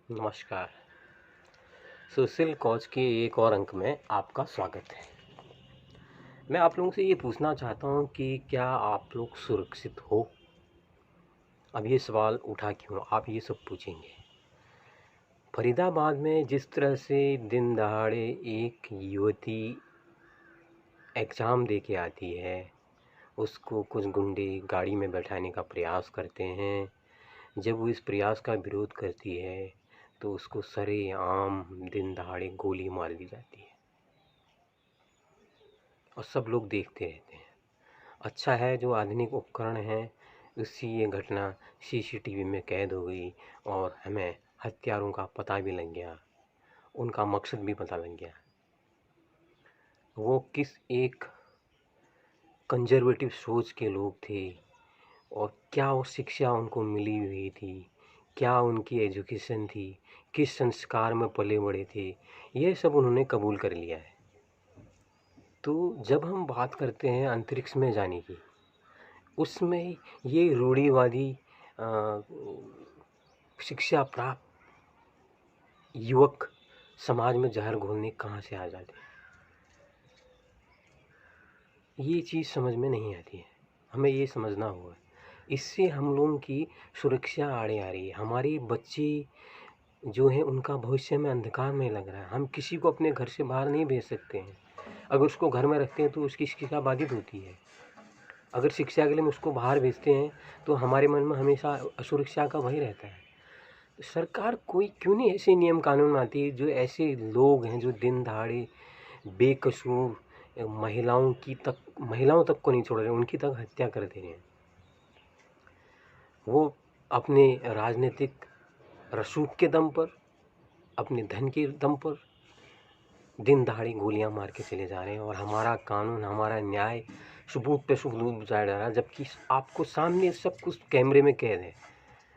नमस्कार। Social cause के एक और अंक में आपका स्वागत है। मैं आप लोगों से ये पूछना चाहता हूँ कि क्या आप लोग सुरक्षित हो? अब ये सवाल उठा क्यों? आप ये सब पूछेंगे। फरीदाबाद में जिस तरह से दिन दहाड़े एक युवती एग्ज़ाम दे के आती है, उसको कुछ गुंडे गाड़ी में बैठाने का प्रयास करते हैं। जब वो इस प्रयास का विरोध करती है तो उसको सरेआम दिन दहाड़े गोली मार दी जाती है और सब लोग देखते रहते हैं। अच्छा है जो आधुनिक उपकरण हैं उससे ये घटना सीसीटीवी में कैद हो गई और हमें हत्यारों का पता भी लग गया, उनका मकसद भी पता लग गया। वो किस एक कंजर्वेटिव सोच के लोग थे और क्या वो शिक्षा उनको मिली हुई थी, क्या उनकी एजुकेशन थी, किस संस्कार में पले बड़े थे, ये सब उन्होंने कबूल कर लिया है। तो जब हम बात करते हैं अंतरिक्ष में जाने की, उसमें ये रूढ़िवादी शिक्षा प्राप्त युवक समाज में जहर घोलने कहाँ से आ जाते हैं, ये चीज़ समझ में नहीं आती है। हमें ये समझना होगा, इससे हम लोगों की सुरक्षा आड़े आ रही है। हमारे बच्चे जो हैं उनका भविष्य में अंधकार में लग रहा है। हम किसी को अपने घर से बाहर नहीं भेज सकते हैं। अगर उसको घर में रखते हैं तो उसकी शिक्षा बाधित होती है। अगर शिक्षा के लिए हम उसको बाहर भेजते हैं तो हमारे मन में हमेशा असुरक्षा का भय रहता है। सरकार कोई क्यों नहीं ऐसे नियम कानून बनाती है जो ऐसे लोग हैं जो दिन दहाड़े बेकसूर महिलाओं तक को नहीं छोड़ रहे, उनकी तक हत्या कर दे रहे हैं। वो अपने राजनीतिक रसूख के दम पर, अपने धन के दम पर दिन दहाड़े गोलियां मार के चले जा रहे हैं और हमारा कानून, हमारा न्याय सबूत पे सबूत बुझाया जा रहा है, जबकि आपको सामने सब कुछ कैमरे में कैद है।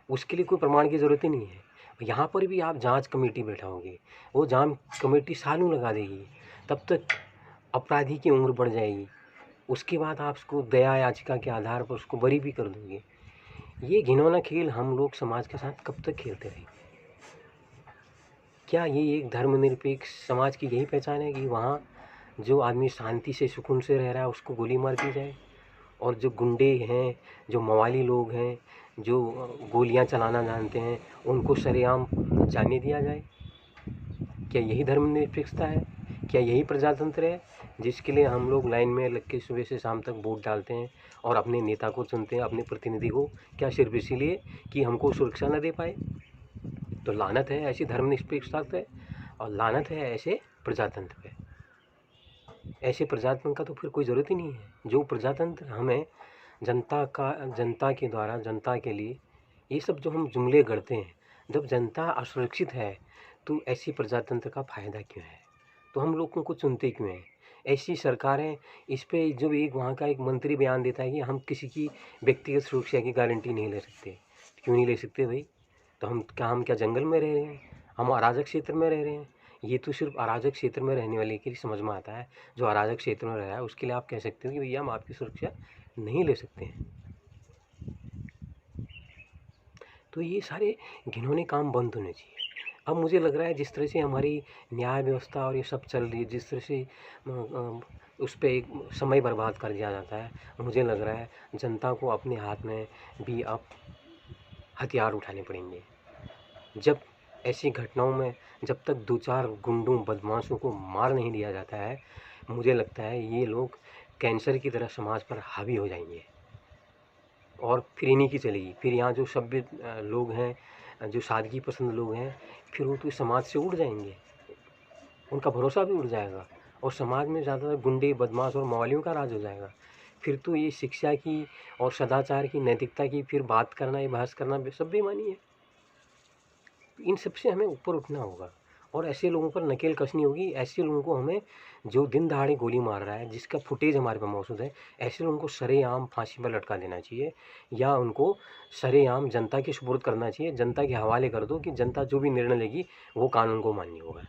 उसके लिए कोई प्रमाण की ज़रूरत ही नहीं है। यहाँ पर भी आप जांच कमेटी बैठाओगे, वो जांच कमेटी सालों लगा देगी, तब तक अपराधी की उम्र बढ़ जाएगी। उसके बाद आप उसको दया याचिका के आधार पर उसको बरी भी कर दोगे। ये घिनौना खेल हम लोग समाज के साथ कब तक खेलते रहेंगे? क्या ये एक धर्मनिरपेक्ष समाज की यही पहचान है कि वहाँ जो आदमी शांति से सुकून से रह रहा है उसको गोली मार दी जाए, और जो गुंडे हैं, जो मवाली लोग हैं, जो गोलियां चलाना जानते हैं, उनको सरेआम जाने दिया जाए? क्या यही धर्मनिरपेक्षता है? क्या यही प्रजातंत्र है जिसके लिए हम लोग लाइन में लग के सुबह से शाम तक वोट डालते हैं और अपने नेता को चुनते हैं, अपने प्रतिनिधि को? क्या सिर्फ इसीलिए कि हमको सुरक्षा न दे पाए? तो लानत है ऐसी धर्मनिरपेक्षता पे और लानत है ऐसे प्रजातंत्र पे। ऐसे प्रजातंत्र का तो फिर कोई ज़रूरत ही नहीं है। जो प्रजातंत्र हमें जनता के द्वारा, जनता के लिए, ये सब जो हम जुमले गढ़ते हैं, जब जनता असुरक्षित है तो ऐसी प्रजातंत्र का फ़ायदा क्यों है? तो हम लोगों को चुनते क्यों हैं? ऐसी सरकारें, इस पे जब एक वहाँ का एक मंत्री बयान देता है कि हम किसी की व्यक्तिगत सुरक्षा की गारंटी नहीं ले सकते। क्यों नहीं ले सकते भाई? तो हम क्या जंगल में रह रहे हैं? हम अराजक क्षेत्र में रह रहे हैं? ये तो सिर्फ अराजक क्षेत्र में रहने वाले के लिए समझ में आता है। जो अराजक क्षेत्र में रह रहा है उसके लिए आप कह सकते हो कि भैया हम आपकी सुरक्षा नहीं ले सकते हैं। तो ये सारे घिनौने काम बंद होने चाहिए। अब मुझे लग रहा है जिस तरह से हमारी न्याय व्यवस्था और ये सब चल रही है, जिस तरह से उस पर एक समय बर्बाद कर दिया जाता है, मुझे लग रहा है जनता को अपने हाथ में भी अब हथियार उठाने पड़ेंगे। जब ऐसी घटनाओं में जब तक 2-4 गुंडों बदमाशों को मार नहीं दिया जाता है, मुझे लगता है ये लोग कैंसर की तरह समाज पर हावी हो जाएंगे और फिर इन्हीं की चलेगी। फिर यहाँ जो सभ्य लोग हैं, जो सादगी पसंद लोग हैं, फिर वो तो समाज से उड़ जाएंगे, उनका भरोसा भी उड़ जाएगा और समाज में ज़्यादातर गुंडे, बदमाश और मवालियों का राज हो जाएगा। फिर तो ये शिक्षा की और सदाचार की, नैतिकता की फिर बात करना, ये बहस करना सब बेईमानी है। इन सब से हमें ऊपर उठना होगा और ऐसे लोगों पर नकेल कसनी होगी। ऐसे लोगों को हमें, जो दिन दहाड़े गोली मार रहा है, जिसका फुटेज हमारे पास मौजूद है, ऐसे लोगों को सरेआम फांसी पर लटका देना चाहिए या उनको सरेआम जनता के सुपुर्द करना चाहिए। जनता के हवाले कर दो कि जनता जो भी निर्णय लेगी वो कानून को मान्य होगा।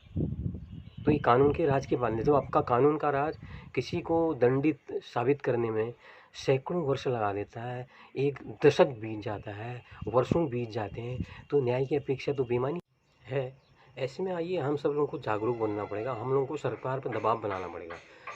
तो ये कानून के राज के पालने, जो आपका कानून का राज किसी को दंडित साबित करने में सैकड़ों वर्ष लगा देता है, एक दशक बीत जाता है, वर्षों बीत जाते हैं, तो न्याय की अपेक्षा तो बेईमानी। है। ऐसे में आइए हम सब लोगों को जागरूक बनना पड़ेगा, हम लोगों को सरकार पर दबाव बनाना पड़ेगा।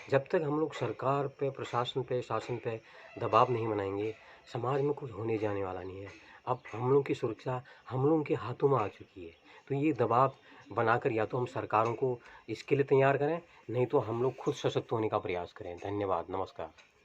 जब तक हम लोग सरकार पे, प्रशासन पे, शासन पे दबाव नहीं बनाएँगे, समाज में कुछ होने जाने वाला नहीं है। अब हम लोगों की सुरक्षा हम लोगों के हाथों में आ चुकी है। तो ये दबाव बनाकर या तो हम सरकारों को इसके लिए तैयार करें, नहीं तो हम लोग खुद सशक्त होने का प्रयास करें। धन्यवाद, नमस्कार।